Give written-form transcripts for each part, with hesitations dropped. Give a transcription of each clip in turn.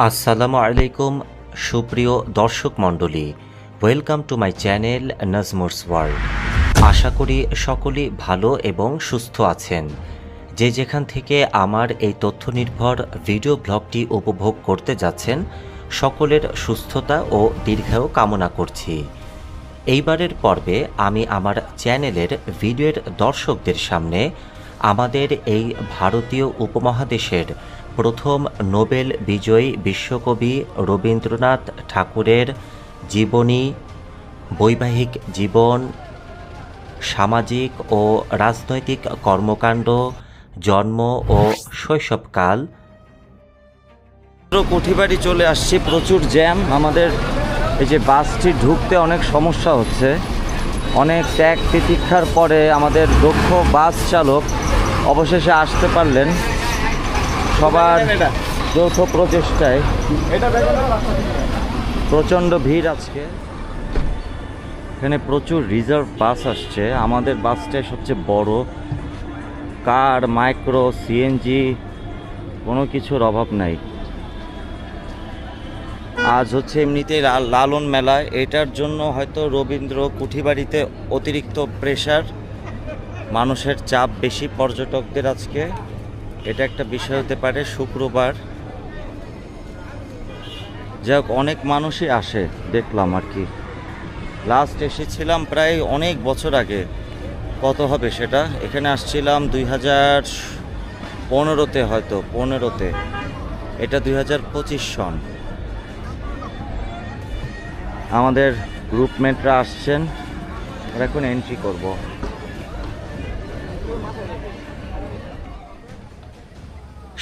আসসালামু আলাইকুম সুপ্রিয় দর্শক মণ্ডলী, welcome to my channel Nazmur's World. আশা করি সকলেই ভালো এবং সুস্থ আছেন। যে যেখান থেকে আমার এই তথ্য নির্ভর ভিডিও ব্লগটি উপভোগ করতে যাচ্ছেন, সকলের সুস্থতা ও দীর্ঘায়ু কামনা করছি। এইবারের পর্বে আমি আমার চ্যানেলের ভিডিওর দর্শকদের সামনে আমাদের এই ভারতীয় উপমহাদেশের প্রথম নোবেল বিজয়ী বিশ্বকবি রবীন্দ্রনাথ ঠাকুরের জীবনী, বৈবাহিক জীবন, সামাজিক ও রাজনৈতিক কর্মকাণ্ড, জন্ম ও শৈশবকাল। কুঠিবাড়ি চলে আসছি, প্রচুর জ্যাম। আমাদের এই যে বাসটি ঢুকতে অনেক সমস্যা হচ্ছে। অনেক ত্যাগ প্রতীক্ষার পরে আমাদের দক্ষ বাস চালক অবশেষে আসতে পারলেন। সবার যৌথ প্রচেষ্টায় প্রচণ্ড ভিড় আজকে। এখানে প্রচুর রিজার্ভ বাস আসছে। আমাদের বাসটাই সবচেয়ে বড়। কার, মাইক্রো, সিএনজি কোনো কিছুর অভাব নাই। আজ হচ্ছে এমনিতেই লালন মেলা, এটার জন্য হয়তো রবীন্দ্র কুঠিবাড়িতে অতিরিক্ত প্রেশার, মানুষের চাপ বেশি পর্যটকদের আজকে। এটা একটা বিষয় হতে পারে। শুক্রবার যাই হোক, অনেক মানুষই আসে দেখলাম আর কি। লাস্ট এসেছিলাম প্রায় অনেক বছর আগে, কত হবে সেটা, এখানে আসছিলাম 2015-তে, হয়তো 15-তে। এটা 2025 সন। আমাদের গ্রুপমেটরা আসছেন, এখন এন্ট্রি করব।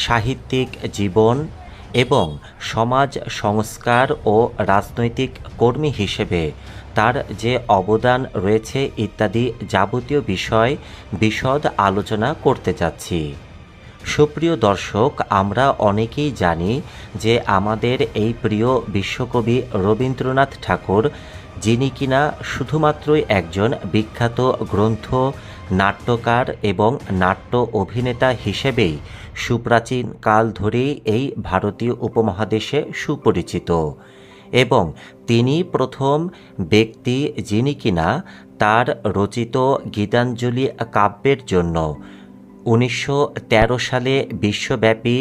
সাহিত্যিক জীবন এবং সমাজ সংস্কার ও রাজনৈতিক কর্মী হিসেবে তার যে অবদান রয়েছে ইত্যাদি যাবতীয় বিষয় বিশদ আলোচনা করতে যাচ্ছি। সুপ্রিয় দর্শক, আমরা অনেকেই জানি যে আমাদের এই প্রিয় বিশ্বকবি রবীন্দ্রনাথ ঠাকুর, যিনি কিনা শুধুমাত্রই একজন বিখ্যাত গ্রন্থ, নাট্যকার এবং নাট্য অভিনেতা হিসেবেই সুপ্রাচীন কাল ধরেই এই ভারতীয় উপমহাদেশে সুপরিচিত, এবং তিনি প্রথম ব্যক্তি যিনি কিনা তার রচিত গীতাঞ্জলি কাব্যের জন্য 1913 সালে বিশ্বব্যাপী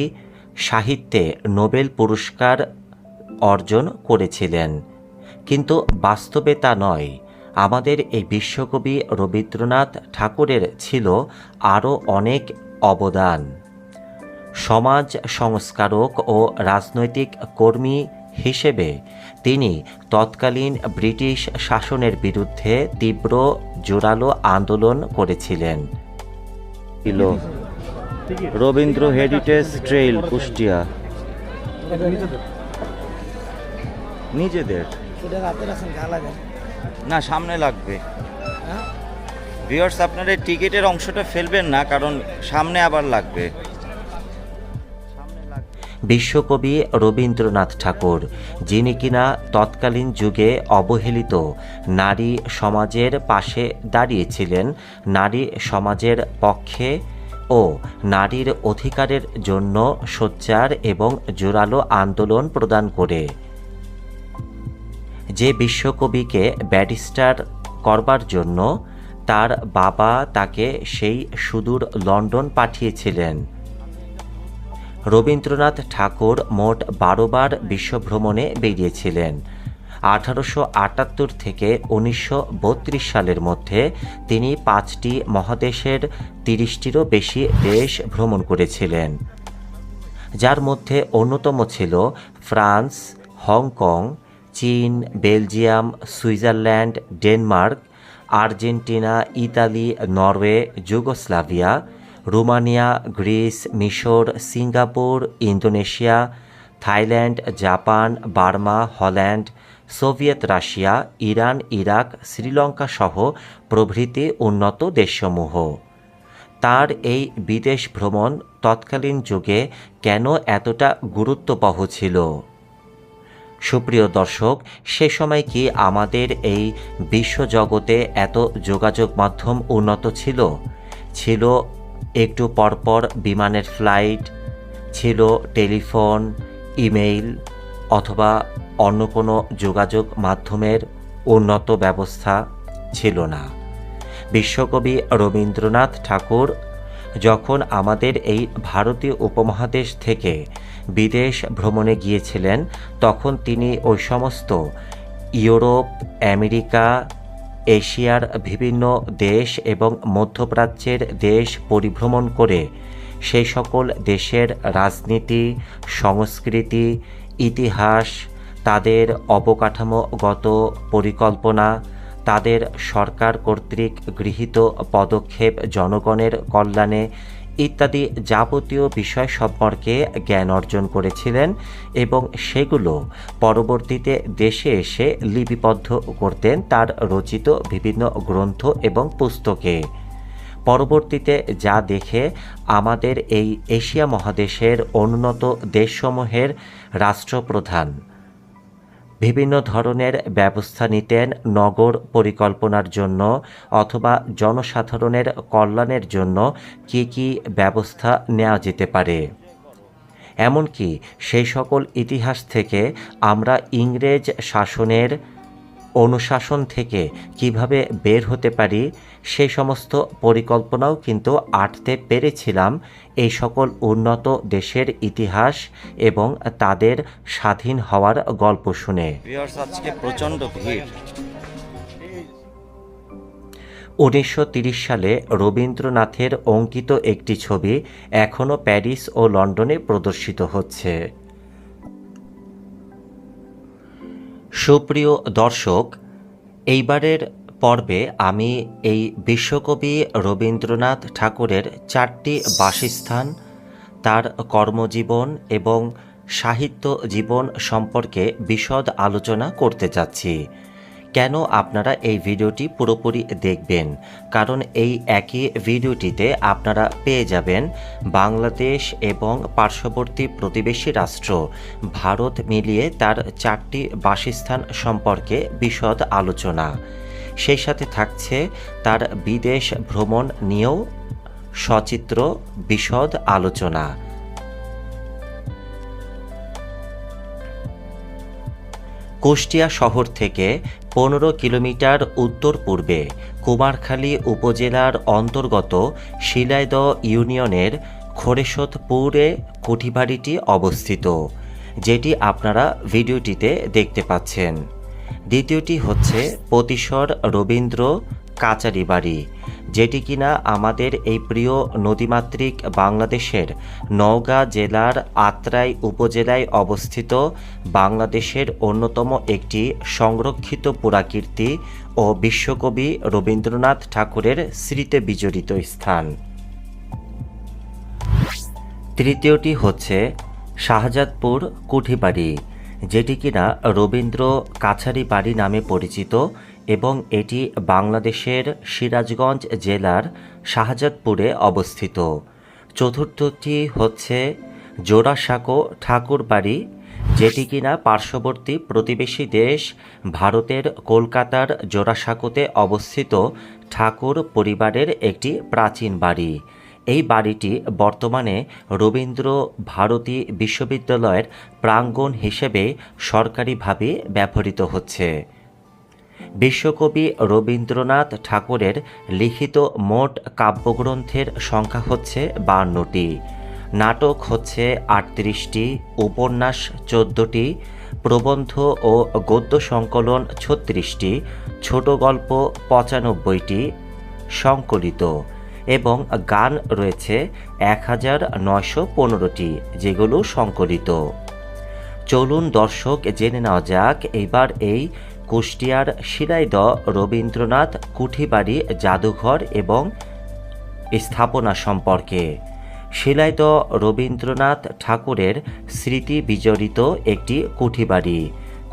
সাহিত্যে নোবেল পুরস্কার অর্জন করেছিলেন। কিন্তু বাস্তবে তা নয়। আমাদের এই বিশ্বকবি রবীন্দ্রনাথ ঠাকুরের ছিল আরও অনেক অবদান। সমাজ সংস্কারক ও রাজনৈতিক কর্মী হিসেবে তিনি তৎকালীন ব্রিটিশ শাসনের বিরুদ্ধে তীব্র জোরালো আন্দোলন করেছিলেন। Rabindra heritage trail, Kushtia. নিজেদের না, সামনে লাগবে। ভিউয়ার্স, আপনারা টিকিটের অংশটা ফেলবেন না, কারণ সামনে আবার লাগবে। বিশ্বকবি রবীন্দ্রনাথ ঠাকুর, যিনি কিনা তৎকালীন যুগে অবহেলিত নারী সমাজের পাশে দাঁড়িয়েছিলেন, নারী সমাজের পক্ষে ও নারীর অধিকারের জন্য সোচ্চার এবং জোরালো আন্দোলন প্রদান করে। যে বিশ্বকবিকে ব্যারিস্টার করবার জন্য তার বাবা তাকে সেই সুদূর লন্ডন পাঠিয়েছিলেন। রবীন্দ্রনাথ ঠাকুর মোট 12 বার বিশ্বভ্রমণে বেরিয়েছিলেন। 1878 থেকে 1932 সালের মধ্যে তিনি 5টি মহাদেশের 30টিরও বেশি দেশ ভ্রমণ করেছিলেন, যার মধ্যে অন্যতম ছিল ফ্রান্স, হংকং, চীন, Belgium, Switzerland, Denmark, Argentina, Italy, Norway, Yugoslavia, Romania, Greece, মিশর, Singapore, Indonesia, Thailand, Japan, Burma, Holland, Soviet Russia, Iran, Iraq, Sri Lanka সহ প্রভৃতি উন্নত দেশসমূহ। তার এই বিদেশ ভ্রমণ তৎকালীন যুগে কেন এতটা গুরুত্ববহ ছিল? সুপ্রিয় দর্শক, সে সময় কি আমাদের এই বিশ্বজগতে এত যোগাযোগ মাধ্যম উন্নত ছিল? ছিল একটু পরপর বিমানের ফ্লাইট, ছিল টেলিফোন, ইমেইল অথবা অন্য কোনো যোগাযোগ মাধ্যমের উন্নত ব্যবস্থা ছিল না। বিশ্বকবি রবীন্দ্রনাথ ঠাকুর যখন আমাদের এই ভারতীয় উপমহাদেশ থেকে বিদেশ ভ্রমণে গিয়েছিলেন, তখন তিনি ওই সমস্ত ইউরোপ, আমেরিকা, এশিয়ার বিভিন্ন দেশ এবং মধ্যপ্রাচ্যের দেশ পরিভ্রমণ করে সেই সকল দেশের রাজনীতি, সংস্কৃতি, ইতিহাস, তাদের অবকাঠামোগত পরিকল্পনা, তাদের সরকার কর্তৃক গৃহীত পদক্ষেপ জনগণের কল্যাণে ইত্যাদি যাবতীয় বিষয় সম্পর্কে জ্ঞান অর্জন করেছিলেন এবং সেগুলো পরবর্তীতে দেশে এসে লিপিবদ্ধ করতেন তার রচিত বিভিন্ন গ্রন্থ এবং পুস্তকে। পরবর্তীতে যা দেখে আমাদের এই এশিয়া মহাদেশের উন্নত দেশসমূহের রাষ্ট্রপ্রধান বিভিন্ন ধরনের ব্যবস্থা নিতেন নগর পরিকল্পনার জন্য অথবা জনসাধারণের কল্যাণের জন্য কী কী ব্যবস্থা নেওয়া যেতে পারে। এমনকি সেই সকল ইতিহাস থেকে আমরা ইংরেজ শাসনের অনুশাসন থেকে কিভাবে বের হতে পারি সেই সমস্ত পরিকল্পনাও কিন্তু আঁটতে পেরেছিলাম এই সকল উন্নত দেশের ইতিহাস এবং তাদের স্বাধীন হওয়ার গল্প শুনে। আজকে প্রচণ্ড ভিড়। 1930 সালে রবীন্দ্রনাথের অঙ্কিত একটি ছবি এখনও প্যারিস ও লন্ডনে প্রদর্শিত হচ্ছে। সুপ্রিয় দর্শক, এইবারের পর্বে আমি এই বিশ্বকবি রবীন্দ্রনাথ ঠাকুরের 4টি বাসস্থান, তার কর্মজীবন এবং সাহিত্য জীবন সম্পর্কে বিশদ আলোচনা করতে যাচ্ছি। কেন আপনারা এই ভিডিওটি পুরোপুরি দেখবেন? কারণ এই একই ভিডিওটিতে আপনারা পেয়ে যাবেন বাংলাদেশ এবং পার্শ্ববর্তী প্রতিবেশী রাষ্ট্র ভারত মিলিয়ে তার 4টি বাসস্থান সম্পর্কে বিশদ আলোচনা। সেই সাথে থাকছে তার বিদেশ ভ্রমণ নিয়েও সচিত্র বিশদ আলোচনা। কুষ্টিয়া শহর থেকে 15 কিলোমিটার উত্তর পূর্বে কুমারখালী উপজেলার অন্তর্গত শিলাইদহ ইউনিয়নের খোরেশোদপুরে কুঠিবাড়িটি অবস্থিত, যেটি আপনারা ভিডিওটিতে দেখতে পাচ্ছেন। দ্বিতীয়টি হচ্ছে পতিশ্বর রবীন্দ্র কাচারি বাড়ি, যেটি কিনা আমাদের এই প্রিয় নদীমাতৃক বাংলাদেশের নওগাঁ জেলার আত্রাই উপজেলায় অবস্থিত বাংলাদেশের অন্যতম একটি সংরক্ষিত পুরাকীর্তি ও বিশ্বকবি রবীন্দ্রনাথ ঠাকুরের স্মৃতিতে বিজড়িত স্থান। তৃতীয়টি হচ্ছে শাহজাদপুর কুঠিবাড়ি, যেটি কিনা রবীন্দ্র কাছারি বাড়ি নামে পরিচিত এবং এটি বাংলাদেশের সিরাজগঞ্জ জেলার শাহজাদপুরে অবস্থিত। চতুর্থটি হচ্ছে জোড়াসাঁকো ঠাকুর বাড়ি, যেটি কিনা পার্শ্ববর্তী প্রতিবেশী দেশ ভারতের কলকাতার জোড়াসাঁকোতে অবস্থিত ঠাকুর পরিবারের একটি প্রাচীন বাড়ি। এই বাড়িটি বর্তমানে রবীন্দ্র ভারতী বিশ্ববিদ্যালয়ের প্রাঙ্গণ হিসেবে সরকারিভাবে ব্যবহৃত হচ্ছে। বিশ্বকবি রবীন্দ্রনাথ ঠাকুরের লিখিত মোট কাব্যগ্রন্থের সংখ্যা হচ্ছে 52টি, নাটক হচ্ছে 38টি, উপন্যাস 14টি, প্রবন্ধ ও গদ্য সংকলন 36টি, ছোট গল্প 95টি সংকলিত এবং গান রয়েছে 1915টি, যেগুলো সংকলিত। চলুন দর্শক জেনে নেওয়া যাক এইবার এই কুষ্টিয়ার শিলাইদহ রবীন্দ্রনাথ কুঠিবাড়ি জাদুঘর এবং স্থাপনা সম্পর্কে। শিলাইদহ রবীন্দ্রনাথ ঠাকুরের স্মৃতি বিজড়িত একটি কুঠিবাড়ি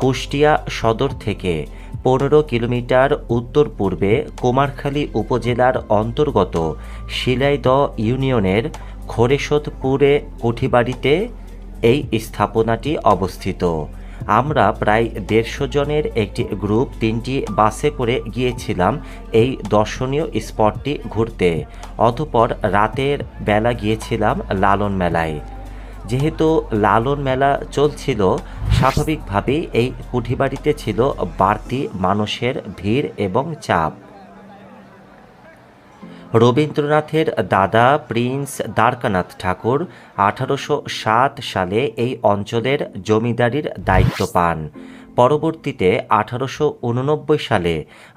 কুষ্টিয়া সদর থেকে 15 কিলোমিটার উত্তর পূর্বে কুমারখালী উপজেলার অন্তর্গত শিলাইদহ ইউনিয়নের খোরেশোদপুরে কুঠিবাড়িতে এই স্থাপনাটি অবস্থিত। আমরা প্রায় 150 জনের একটি গ্রুপ 3টি বাসে করে গিয়েছিলাম এই দর্শনীয় স্পটটি ঘুরতে। অতঃপর রাতের বেলা গিয়েছিলাম লালন মেলায়। যেহেতু লালন মেলা চলছিল, স্বাভাবিকভাবেই এই কুঠিবাড়িতে ছিল বাড়তি মানুষের ভিড় এবং চাপ। রবীন্দ্রনাথের দাদা প্রিন্স দ্বারকানাথ ঠাকুর 1807 সালে এই অঞ্চলের জমিদারির দায়িত্ব পান। পরবর্তীতে 1889 সালে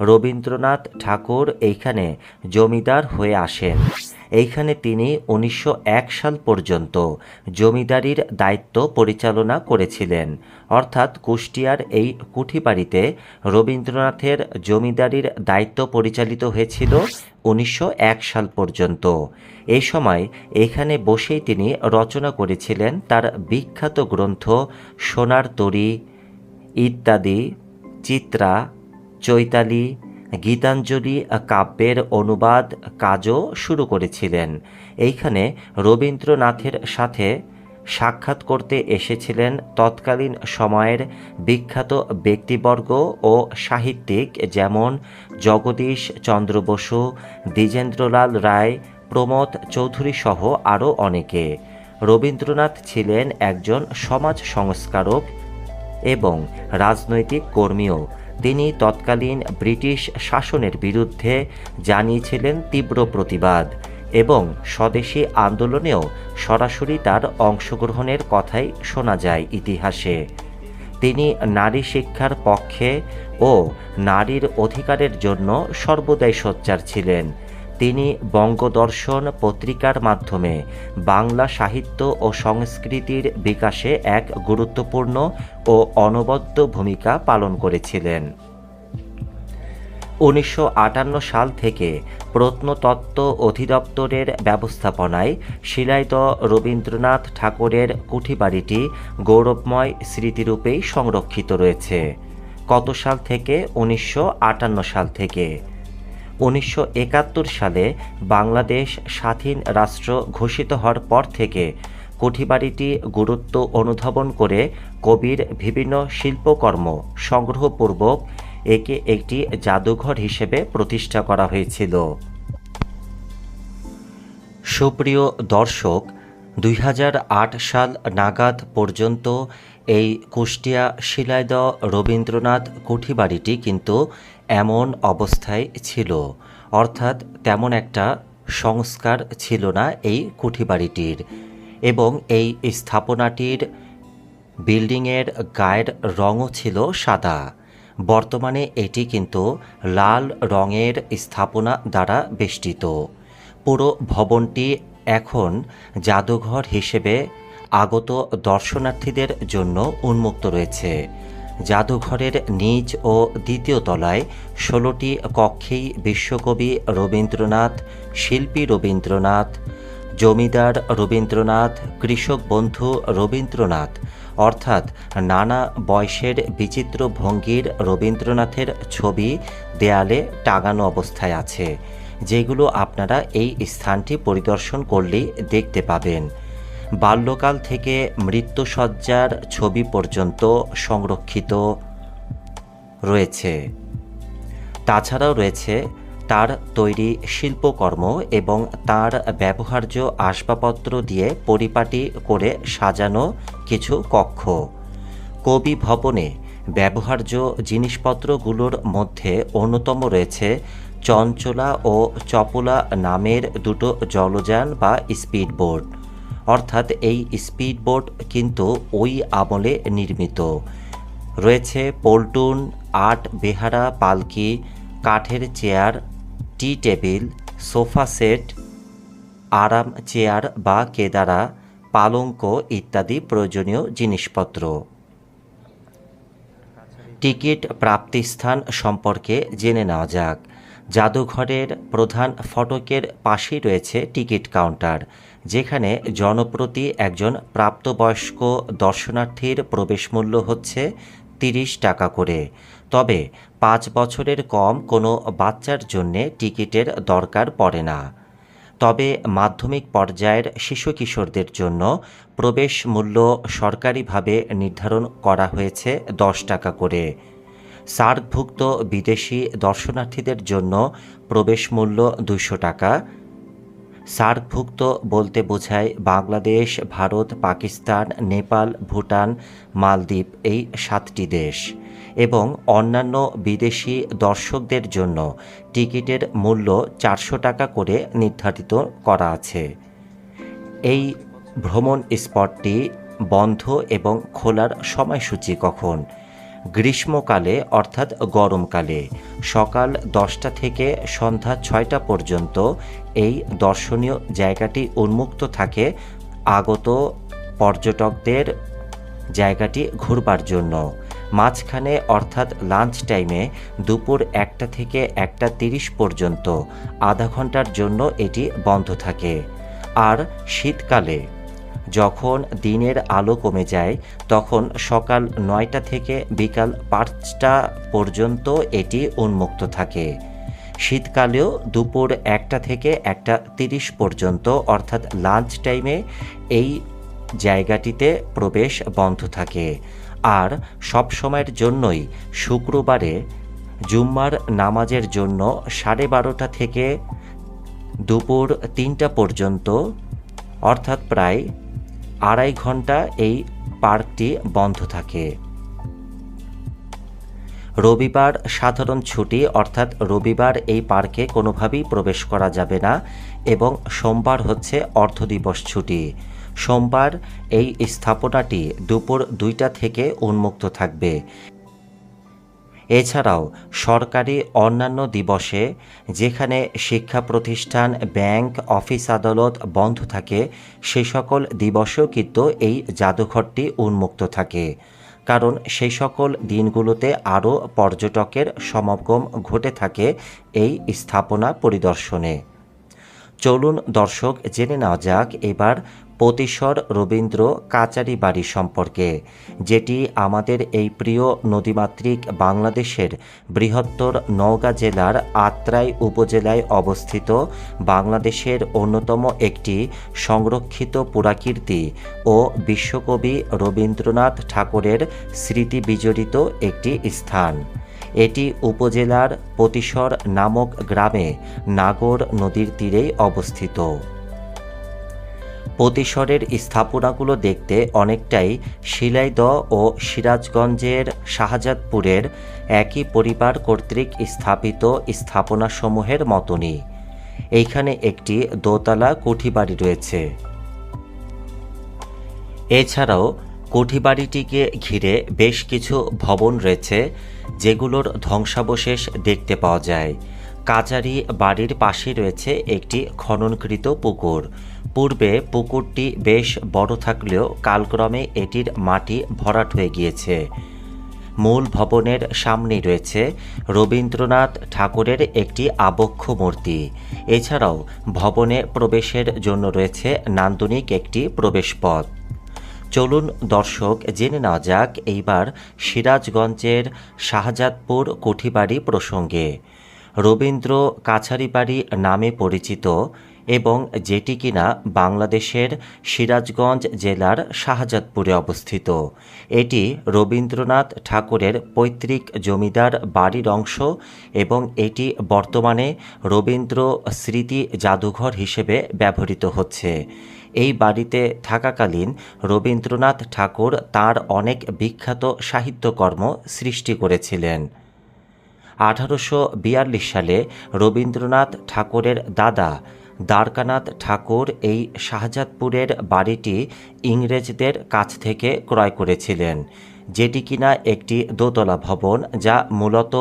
রবীন্দ্রনাথ ঠাকুর এইখানে জমিদার হয়ে আসেন। এইখানে তিনি 1901 সাল পর্যন্ত জমিদারির দায়িত্ব পরিচালনা করেছিলেন। অর্থাৎ কুষ্টিয়ার এই কুঠিবাড়িতে রবীন্দ্রনাথের জমিদারির দায়িত্ব পরিচালিত হয়েছিল 1901 সাল পর্যন্ত। এই সময় এখানে বসেই তিনি রচনা করেছিলেন তার বিখ্যাত গ্রন্থ সোনার তরী ইত্যাদি, চিত্রা, চৈতালি, গীতাঞ্জলি কাব্যের অনুবাদ কাজও শুরু করেছিলেন। এইখানে রবীন্দ্রনাথের সাথে সাক্ষাৎ করতে এসেছিলেন তৎকালীন সময়ের বিখ্যাত ব্যক্তিবর্গ ও সাহিত্যিক, যেমন জগদীশ চন্দ্র বসু, দ্বিজেন্দ্রলাল রায়, প্রমোদ চৌধুরী সহ আরও অনেকে। রবীন্দ্রনাথ ছিলেন একজন সমাজ সংস্কারক এবং রাজনৈতিক কর্মীও। তিনি তৎকালীন ব্রিটিশ শাসনের বিরুদ্ধে জানিয়েছিলেন তীব্র প্রতিবাদ এবং স্বদেশী আন্দোলনেও সরাসরি তার অংশগ্রহণের কথাই শোনা যায় ইতিহাসে। তিনি নারী শিক্ষার পক্ষে ও নারীর অধিকারের জন্য সর্বদাই সোচ্চার ছিলেন। তিনি বঙ্গদর্শন পত্রিকার মাধ্যমে বাংলা সাহিত্য ও সংস্কৃতির বিকাশে এক গুরুত্বপূর্ণ ও অনবদ্য ভূমিকা পালন করেছিলেন। 1958 সাল থেকে প্রত্নতত্ত্ব অধিদপ্তরের ব্যবস্থাপনায় শিলাইদহ রবীন্দ্রনাথ ঠাকুরের কুঠিবাড়িটি গৌরবময় স্মৃতিরূপেই সংরক্ষিত রয়েছে। কত সাল থেকে? 1958 সাল থেকে। 1971 সালে বাংলাদেশ স্বাধীন রাষ্ট্র ঘোষিত হওয়ার পর থেকে কুঠিবাড়িটি গুরুত্ব অনুধাবন করে কবির বিভিন্ন শিল্পকর্ম সংগ্রহপূর্বক একে একটি জাদুঘর হিসেবে প্রতিষ্ঠা করা হয়েছিল। সুপ্রিয় দর্শক, 2008 সাল নাগাদ পর্যন্ত এই কুষ্টিয়া শিলাইদহ রবীন্দ্রনাথ কুঠিবাড়িটি কিন্তু এমন অবস্থায় ছিল, অর্থাৎ তেমন একটা সংস্কার ছিল না এই কুঠিবাড়িটির, এবং এই স্থাপনাটির বিল্ডিংয়ের গায়ের রঙও ছিল সাদা। বর্তমানে এটি কিন্তু লাল রঙের স্থাপনা দ্বারা বেষ্টিত। পুরো ভবনটি এখন জাদুঘর হিসেবে আগত দর্শনার্থীদের জন্য উন্মুক্ত রয়েছে। জাদুঘরের নিচ ও দ্বিতীয় তলায় 16টি কক্ষেই বিশ্বকবি রবীন্দ্রনাথ, শিল্পী রবীন্দ্রনাথ, জমিদার রবীন্দ্রনাথ, কৃষক বন্ধু রবীন্দ্রনাথ, অর্থাৎ নানা বয়সের বিচিত্র ভঙ্গির রবীন্দ্রনাথের ছবি দেয়ালে টাঙানো অবস্থায় আছে, যেগুলো আপনারা এই স্থানটি পরিদর্শন করলেই দেখতে পাবেন। বাল্যকাল থেকে মৃত্যুসজ্জার ছবি পর্যন্ত সংরক্ষিত রয়েছে। তাছাড়াও রয়েছে তার তৈরি শিল্পকর্ম এবং তার ব্যবহার্য আসবাবপত্র দিয়ে পরিপাটি করে সাজানো কিছু কক্ষ। কবি ভবনে ব্যবহার্য জিনিসপত্রগুলোর মধ্যে অন্যতম রয়েছে চঞ্চলা ও চপলা নামের দুটো জলযান বা স্পিডবোট, অর্থাৎ এই স্পিডবোট কিন্তু ওই আমলে নির্মিত। রয়েছে পল্টুন, 8 বেহারা পালকি, কাঠের চেয়ার, টি টেবিল, সোফা সেট, আরাম চেয়ার বা কেদারা, পালঙ্ক ইত্যাদি প্রয়োজনীয় জিনিসপত্র। টিকিট প্রাপ্তিস্থান সম্পর্কে জেনে নেওয়া যাক। জাদুঘরের প্রধান ফটকের পাশেই রয়েছে টিকিট কাউন্টার, যেখানে জনপ্রতি একজন প্রাপ্তবয়স্ক দর্শনার্থীর প্রবেশ মূল্য হচ্ছে 30 টাকা করে। তবে 5 বছরের কম কোনো বাচ্চার জন্যে টিকিটের দরকার পড়ে না। তবে মাধ্যমিক পর্যায়ের শিশু কিশোরদের জন্য প্রবেশ মূল্য সরকারিভাবে নির্ধারণ করা হয়েছে 10 টাকা করে। সার্কভুক্ত বিদেশি দর্শনার্থীদের জন্য প্রবেশ মূল্য 200 টাকা। সার্কভুক্ত বলতে বোঝায় বাংলাদেশ, ভারত, পাকিস্তান, নেপাল, ভুটান, মালদ্বীপ এই 7টি দেশ এবং অন্যান্য বিদেশি দর্শকদের জন্য টিকিটের মূল্য 400 টাকা করে নির্ধারিত করা আছে। এই ভ্রমণ স্পটটি বন্ধ এবং খোলার সময়সূচি কখন? গ্রীষ্মকালে অর্থাৎ গরমকালে সকাল 10টা থেকে সন্ধ্যা 6টা পর্যন্ত এই দর্শনীয় জায়গাটি উন্মুক্ত থাকে আগত পর্যটকদের জায়গাটি ঘুরবার জন্য। মাঝখানে অর্থাৎ লাঞ্চ টাইমে দুপুর 1টা থেকে 1টা 30 পর্যন্ত আধা ঘন্টার জন্য এটি বন্ধ থাকে। আর শীতকালে যখন দিনের আলো কমে যায় তখন সকাল 9টা থেকে বিকাল 5টা পর্যন্ত এটি উন্মুক্ত থাকে। শীতকালেও দুপুর 1টা থেকে 1টা 30 পর্যন্ত অর্থাৎ লাঞ্চ টাইমে এই জায়গাটিতে প্রবেশ বন্ধ থাকে। আর সব সময়ের জন্যই শুক্রবারে জুম্মার নামাজের জন্য 12:30 থেকে দুপুর 3টা পর্যন্ত অর্থাৎ প্রায় 2.5 ঘন্টা এই পার্কটি বন্ধ থাকে। রবিবার সাধারণ ছুটি অর্থাৎ রবিবার এই পার্কে কোনোভাবেই প্রবেশ করা যাবে না এবং সোমবার হচ্ছে অর্ধদিবস ছুটি। সোমবার এই স্থাপনাটি দুপুর 2টা থেকে উন্মুক্ত থাকবে। এছাড়াও সরকারি অন্যান্য দিবসে যেখানে শিক্ষা প্রতিষ্ঠান, ব্যাংক, অফিস আদালত বন্ধ থাকে সেই সকল দিবসেও কিন্তু এই জাদুঘরটি উন্মুক্ত থাকে, কারণ সেই সকল দিনগুলোতে আরও পর্যটকের সমাগম ঘটে থাকে এই স্থাপনা পরিদর্শনে। চলুন দর্শক জেনে নেওয়া যাক এবার পতিশ্বর রবীন্দ্র কাচারি বাড়ি সম্পর্কে, যেটি আমাদের এই প্রিয় নদীমাতৃক বাংলাদেশের বৃহত্তর নওগাঁ জেলার আত্রাই উপজেলায় অবস্থিত বাংলাদেশের অন্যতম একটি সংরক্ষিত পুরাকীর্তি ও বিশ্বকবি রবীন্দ্রনাথ ঠাকুরের স্মৃতি বিজড়িত একটি স্থান। এটি উপজেলার পতিশ্বর নামক গ্রামে নাগর নদীর তীরেই অবস্থিত। পতিশ্বরের স্থাপনাগুলো দেখতে অনেকটাই শিলাইদহ ও সিরাজগঞ্জের শাহজাদপুরের একই পরিবার কর্তৃক স্থাপিত স্থাপনাসমূহের মতনই। এইখানে একটি দোতলা কুঠিবাড়ি রয়েছে। এছাড়াও কুঠিবাড়িটিকে ঘিরে বেশ কিছু ভবন রয়েছে যেগুলোর ধ্বংসাবশেষ দেখতে পাওয়া যায়। কাচারি বাড়ির পাশে রয়েছে একটি খননকৃত পুকুর। পূর্বে পুকুরটি বেশ বড় থাকলেও কালক্রমে এটির মাটি ভরাট হয়ে গিয়েছে। মূল ভবনের সামনেই রয়েছে রবীন্দ্রনাথ ঠাকুরের একটি আবক্ষ মূর্তি। এছাড়াও ভবনে প্রবেশের জন্য রয়েছে নান্দনিক একটি প্রবেশপথ। চলুন দর্শক জেনে নেওয়া যাক এইবার সিরাজগঞ্জের শাহজাদপুর কুঠিবাড়ি প্রসঙ্গে। রবীন্দ্র কাছারি বাড়ি নামে পরিচিত এবং যেটি কিনা বাংলাদেশের সিরাজগঞ্জ জেলার শাহজাদপুরে অবস্থিত। এটি রবীন্দ্রনাথ ঠাকুরের পৈতৃক জমিদার বাড়ির অংশ এবং এটি বর্তমানে রবীন্দ্র স্মৃতি জাদুঘর হিসেবে ব্যবহৃত হচ্ছে। এই বাড়িতে থাকাকালীন রবীন্দ্রনাথ ঠাকুর তাঁর অনেক বিখ্যাত সাহিত্যকর্ম সৃষ্টি করেছিলেন। 1842 সালে রবীন্দ্রনাথ ঠাকুরের দাদা দ্বারকানাথ ঠাকুর এই শাহজাদপুরের বাড়িটি ইংরেজদের কাছ থেকে ক্রয় করেছিলেন, যেটি কিনা একটি দোতলা ভবন, যা মূলত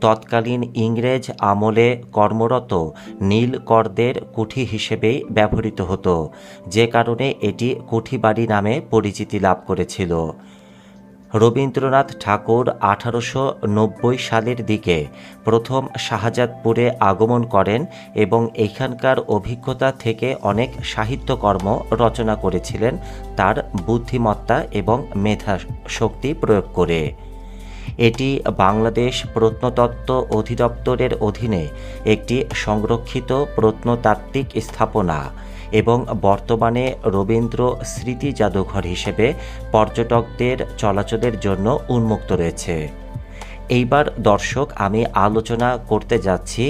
তৎকালীন ইংরেজ আমলে কর্মরত নীলকরদের কুঠি হিসেবেই ব্যবহৃত হতো, যে কারণে এটি কুঠিবাড়ি নামে পরিচিতি লাভ করেছিল। রবীন্দ্রনাথ ঠাকুর 1890 সালের দিকে প্রথম শাহজাদপুরে আগমন করেন এবং এখানকার অভিজ্ঞতা থেকে অনেক সাহিত্যকর্ম রচনা করেছিলেন তার বুদ্ধিমত্তা এবং মেধা শক্তি প্রয়োগ করে। এটি বাংলাদেশ প্রত্নতত্ত্ব অধিদপ্তরের অধীনে একটি সংরক্ষিত প্রত্নতাত্ত্বিক স্থাপনা এবং বর্তমানে রবীন্দ্র স্মৃতি জাদুঘর হিসেবে পর্যটকদের চলাচলের জন্য উন্মুক্ত রয়েছে। এইবার দর্শক আমি আলোচনা করতে যাচ্ছি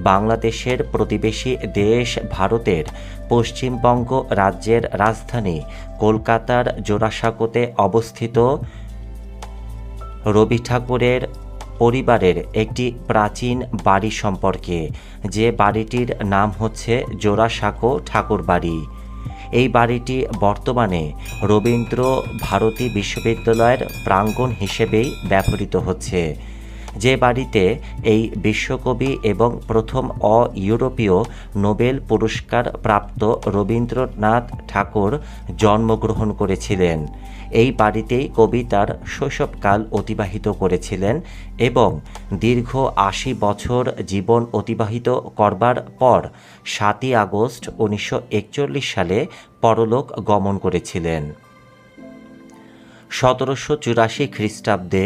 বাংলাদেশের প্রতিবেশী দেশ ভারতের পশ্চিমবঙ্গ রাজ্যের রাজধানী কলকাতার জোড়াসাঁকোতে অবস্থিত রবি ঠাকুরের পরিবারের একটি প্রাচীন বাড়ি সম্পর্কে, যে বাড়িটির নাম হচ্ছে জোড়াসাঁকো ঠাকুর বাড়ি। এই বাড়িটি বর্তমানে রবীন্দ্র ভারতী বিশ্ববিদ্যালয়ের প্রাঙ্গণ হিসেবেই ব্যবহৃত হচ্ছে, যে বাড়িতে এই বিশ্বকবি এবং প্রথম ইউরোপীয় নোবেল পুরস্কার প্রাপ্ত রবীন্দ্রনাথ ঠাকুর জন্মগ্রহণ করেছিলেন। এই বাড়িতেই কবি তার শৈশবকাল অতিবাহিত করেছিলেন এবং দীর্ঘ ৮০ বছর জীবন অতিবাহিত করবার পর ৭ই আগস্ট ১৯৪১ সালে পরলোক গমন করেছিলেন। ১৭৮৪ খ্রিস্টাব্দে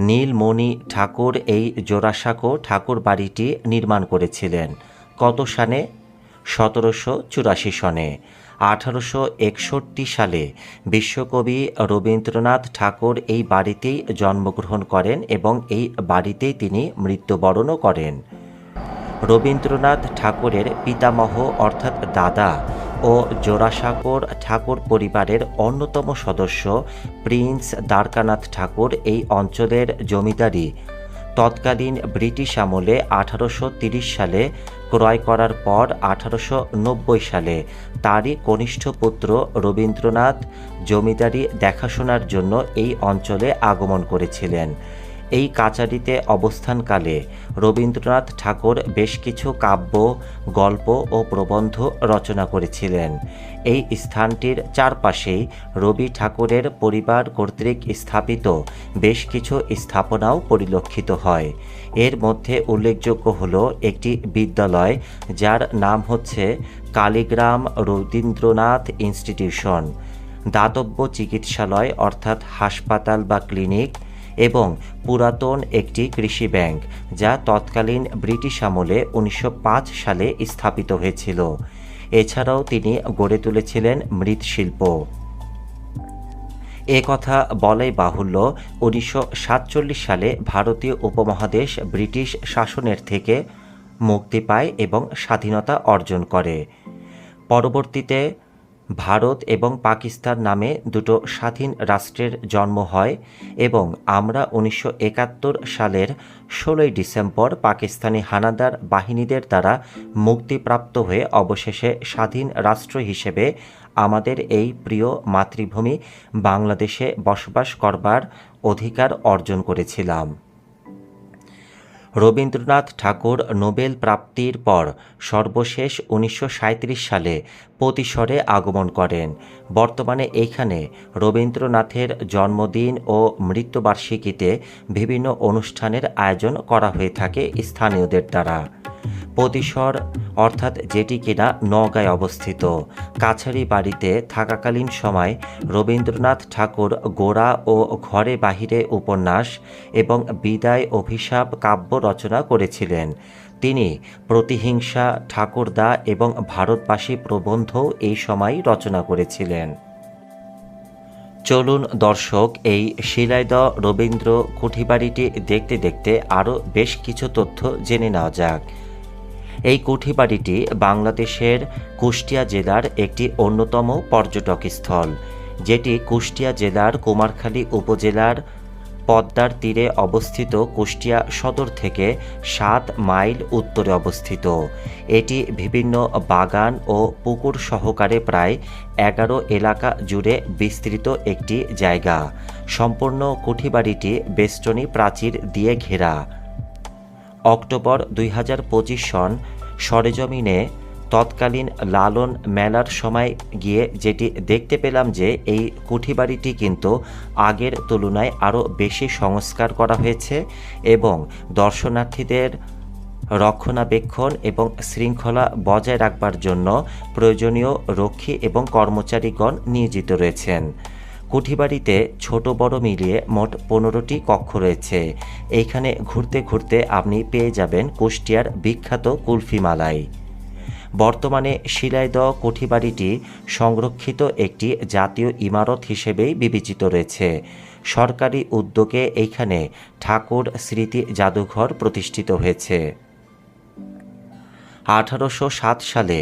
নীলমণি ঠাকুর এই জোড়াসাঁকো ঠাকুর বাড়িটি নির্মাণ করেছিলেন। কত সনে? ১৭৮৪ সনে। ১৮৬১ সালে বিশ্বকবি রবীন্দ্রনাথ ঠাকুর এই বাড়িতেই জন্মগ্রহণ করেন এবং এই বাড়িতেই তিনি মৃত্যুবরণও করেন। রবীন্দ্রনাথ ঠাকুরের পিতামহ অর্থাৎ দাদা ও জোড়াসাঁকোর ঠাকুর পরিবারের অন্যতম সদস্য প্রিন্স দ্বারকানাথ ঠাকুর এই অঞ্চলের জমিদারি তৎকালীন ব্রিটিশ আমলে ১৮৩০ সালে ক্রয় করার পর ১৮৯০ সালে তারই কনিষ্ঠ পুত্র রবীন্দ্রনাথ জমিদারি দেখাশোনার জন্য এই অঞ্চলে আগমন করেছিলেন। এই কাচারিতে অবস্থানকালে রবীন্দ্রনাথ ঠাকুর বেশ কিছু কাব্য, গল্প ও প্রবন্ধ রচনা করেছিলেন। এই স্থানটির চারপাশেই রবি ঠাকুরের পরিবার কর্তৃক স্থাপিত বেশ কিছু স্থাপনাও পরিলক্ষিত হয়। এর মধ্যে উল্লেখযোগ্য হল একটি বিদ্যালয় যার নাম হচ্ছে কালীগ্রাম রবীন্দ্রনাথ ইনস্টিটিউশন, দাতব্য চিকিৎসালয় অর্থাৎ হাসপাতাল বা ক্লিনিক এবং পুরাতন একটি কৃষি ব্যাংক, যা তৎকালীন ব্রিটিশ আমলে ১৯০৫ সালে স্থাপিত হয়েছিল। এছাড়াও তিনি গড়ে তুলেছিলেন মৃৎশিল্প। এ কথা বলাই বাহুল্য, ১৯৪৭ সালে ভারতীয় উপমহাদেশ ব্রিটিশ শাসনের থেকে মুক্তি পায় এবং স্বাধীনতা অর্জন করে। পরবর্তীতে ভারত এবং পাকিস্তান নামে দুটো স্বাধীন রাষ্ট্রের জন্ম হয় এবং আমরা ১৯৭১ সালের ১৬ই ডিসেম্বর পাকিস্তানি হানাদার বাহিনীদের দ্বারা মুক্তিপ্রাপ্ত হয়ে অবশেষে স্বাধীন রাষ্ট্র হিসেবে আমাদের এই প্রিয় মাতৃভূমি বাংলাদেশে বসবাস করবার অধিকার অর্জন করেছিলাম। রবীন্দ্রনাথ ঠাকুর নোবেল প্রাপ্তির পর সর্বশেষ ১৯৩৭ সালে পতিশরে আগমন করেন। বর্তমানে এইখানে রবীন্দ্রনাথের জন্মদিন ও মৃত্যুবার্ষিকীতে বিভিন্ন অনুষ্ঠানের আয়োজন করা হয়ে থাকে স্থানীয়দের দ্বারা। পতিশর অর্থাৎ যেটি কিনা নওগাঁয় অবস্থিত। কাছারি বাড়িতে থাকাকালীন সময় রবীন্দ্রনাথ ঠাকুর গোড়া ও ঘরে বাহিরে উপন্যাস এবং বিদায় অভিশাপ কাব্য রচনা করেছিলেন। তিনি প্রতিহিংসা, ঠাকুরদা এবং ভারতবাসী প্রবন্ধও এই সময় রচনা করেছিলেন। চলুন দর্শক, এই শিলাইদহ রবীন্দ্র কুঠিবাড়িটি দেখতে দেখতে আরও বেশ কিছু তথ্য জেনে নেওয়া যাক। এই কুঠিবাড়িটি বাংলাদেশের কুষ্টিয়া জেলার একটি অন্যতম পর্যটক স্থল, যেটি কুষ্টিয়া জেলার কুমারখালী উপজেলার পদ্মার তীরে অবস্থিত কুষ্টিয়া সদর থেকে ৭ মাইল উত্তরে অবস্থিত। এটি বিভিন্ন বাগান ও পুকুর সহকারে প্রায় ১১ এলাকা জুড়ে বিস্তৃত একটি জায়গা। সম্পূর্ণ কুঠিবাড়িটি বেষ্টনী প্রাচীর দিয়ে ঘেরা। অক্টোবর ২০২৫ সন সরেজমিনে তৎকালীন লালন মেলার সময় গিয়ে যেটি দেখতে পেলাম যে এই কুঠিবাড়িটি কিন্তু আগের তুলনায় আরও বেশি সংস্কার করা হয়েছে এবং দর্শনার্থীদের রক্ষণাবেক্ষণ এবং শৃঙ্খলা বজায় রাখবার জন্য প্রয়োজনীয় রক্ষী এবং কর্মচারীগণ নিয়োজিত রয়েছেন। কুঠিবাড়িতে ছোট বড় মিলিয়ে মোট ১৫টি কক্ষ রয়েছে। এইখানে ঘুরতে ঘুরতে আপনি পেয়ে যাবেন কুষ্টিয়ার বিখ্যাত কুলফি মালাই। বর্তমানে শিলাইদহ কুঠিবাড়িটি সংরক্ষিত একটি জাতীয় ইমারত হিসেবেই বিবেচিত রয়েছে। সরকারি উদ্যোগে এইখানে ঠাকুর স্মৃতি জাদুঘর প্রতিষ্ঠিত হয়েছে। 1807 সালে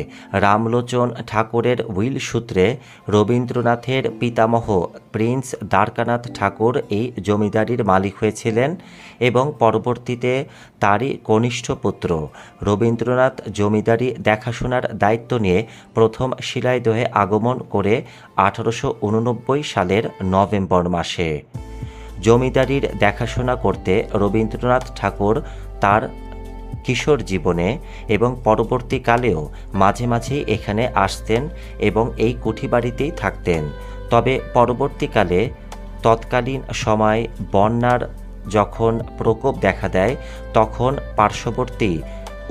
রামলোচন ঠাকুরের উইল সূত্রে রবীন্দ্রনাথের পিতামহ প্রিন্স দ্বারকানাথ ঠাকুর এই জমিদারির মালিক হয়েছিলেন এবং পরবর্তীতে তারই কনিষ্ঠ পুত্র রবীন্দ্রনাথ জমিদারি দেখাশোনার দায়িত্ব নিয়ে প্রথম শিলাইদহে আগমন করে 1889 সালের নভেম্বর মাসে। জমিদারির দেখাশোনা করতে রবীন্দ্রনাথ ঠাকুর তার কিশোর জীবনে এবং পরবর্তীকালেও মাঝে মাঝেই এখানে আসতেন এবং এই কুঠিবাড়িতেই থাকতেন। তবে পরবর্তীকালে তৎকালীন সময় বন্যার যখন প্রকোপ দেখা দেয় তখন পার্শ্ববর্তী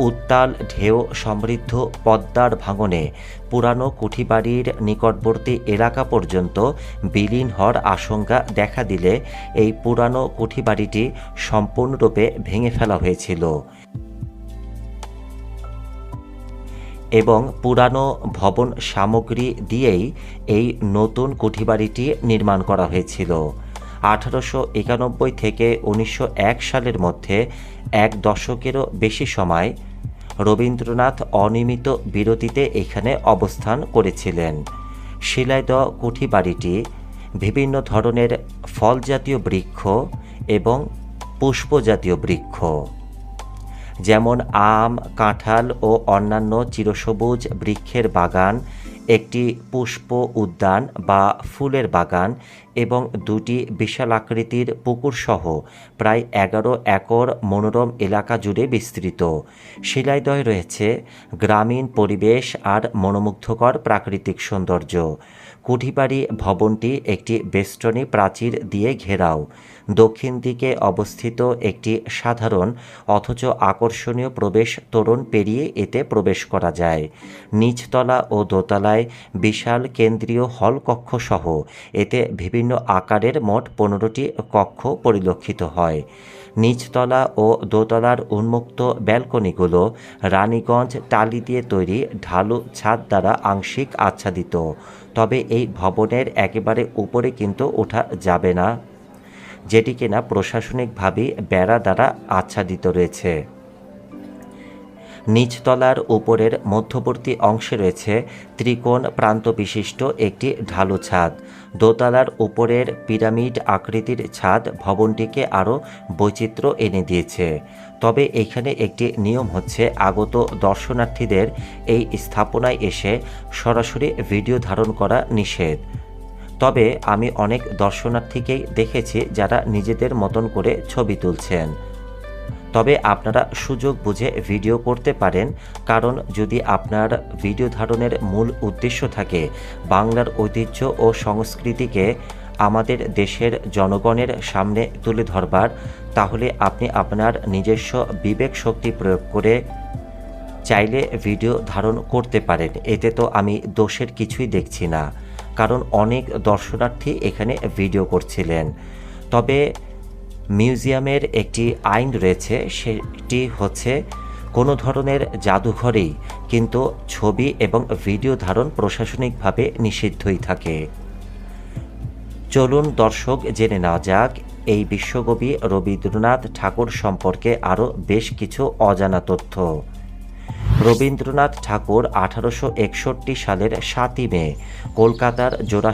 উত্তাল ঢেউ সমৃদ্ধ পদ্মার ভাঙনে পুরানো কুঠিবাড়ির নিকটবর্তী এলাকা পর্যন্ত বিলীন হওয়ার আশঙ্কা দেখা দিলে এই পুরানো কুঠিবাড়িটি সম্পূর্ণরূপে ভেঙে ফেলা হয়েছিল এবং পুরানো ভবন সামগ্রী দিয়েই এই নতুন কুঠিবাড়িটি নির্মাণ করা হয়েছিল। 1891 থেকে 1901 সালের মধ্যে এক দশকেরও বেশি সময় রবীন্দ্রনাথ অনিয়মিত বিরতিতে এখানে অবস্থান করেছিলেন। শিলাইদহ কুঠিবাড়িটি বিভিন্ন ধরনের ফলজাতীয় বৃক্ষ এবং পুষ্পজাতীয় বৃক্ষ যেমন আম, কাঁঠাল ও অন্যান্য চিরসবুজ বৃক্ষের বাগান, একটি পুষ্প উদ্যান বা ফুলের বাগান এবং দুটি বিশাল আকৃতির পুকুরসহ প্রায় 11 একর মনোরম এলাকা জুড়ে বিস্তৃত। শিলাইদহে রয়েছে গ্রামীণ পরিবেশ আর মনোমুগ্ধকর প্রাকৃতিক সৌন্দর্য। কুঠিবাড়ি ভবনটি একটি বেষ্টনী প্রাচীর দিয়ে ঘেরাও। দক্ষিণ দিকে অবস্থিত একটি সাধারণ অথচ আকর্ষণীয় প্রবেশ তোরণ পেরিয়ে এতে প্রবেশ করা যায়। নিচতলা ও দোতলায় বিশাল কেন্দ্রীয় হল কক্ষ সহ এতে বিভিন্ন আকারের মোট 15টি কক্ষ পরিলক্ষিত হয়। নিচতলা ও দোতলার উন্মুক্ত ব্যালকনিগুলো রানীগঞ্জ টালি দিয়ে তৈরি ঢালু ছাদ দ্বারা আংশিক আচ্ছাদিত। তবে এই ভবনের একেবারে উপরে কিন্তু ওঠা যাবে না, যেটি কিনা প্রশাসনিকভাবে বেড়া দ্বারা আচ্ছাদিত রয়েছে। নিচতলার উপরের মধ্যবর্তী অংশে রয়েছে ত্রিকোণ প্রান্ত বিশিষ্ট একটি ঢালু ছাদ। দোতলার উপরের পিরামিড আকৃতির ছাদ ভবনটিকে আরও বৈচিত্র্য এনে দিয়েছে। তবে এখানে একটি নিয়ম হচ্ছে আগত দর্শনার্থীদের এই স্থাপনায় এসে সরাসরি ভিডিও ধারণ করা নিষেধ। তবে আমি অনেক দর্শনার্থীকেই দেখেছি যারা নিজেদের মতন করে ছবি তুলছেন। তবে আপনারা সুযোগ বুঝে ভিডিও করতে পারেন, কারণ যদি আপনার ভিডিও ধারণের মূল উদ্দেশ্য থাকে বাংলার ঐতিহ্য ও সংস্কৃতিকে আমাদের দেশের জনগণের সামনে তুলে ধরবার, তাহলে আপনি আপনার নিজস্ব বিবেক শক্তি প্রয়োগ করে চাইলে ভিডিও ধারণ করতে পারেন। এতে তো আমি দোষের কিছুই দেখছি না, কারণ অনেক দর্শনার্থী এখানে ভিডিও করছিলেন। তবে মিউজিয়ামের একটি আইন রয়েছে, সেটি হচ্ছে কোনো ধরনের জাদুঘরেই কিন্তু ছবি এবং ভিডিও ধারণ প্রশাসনিকভাবে নিষিদ্ধই থাকে। চলুন দর্শক জেনে নেওয়া যাক এই বিশ্বকবি রবীন্দ্রনাথ ঠাকুর সম্পর্কে আরও বেশ কিছু অজানা তথ্য। রবীন্দ্রনাথ ঠাকুর 1861 সালের 7ই মে কলকাতার জোড়া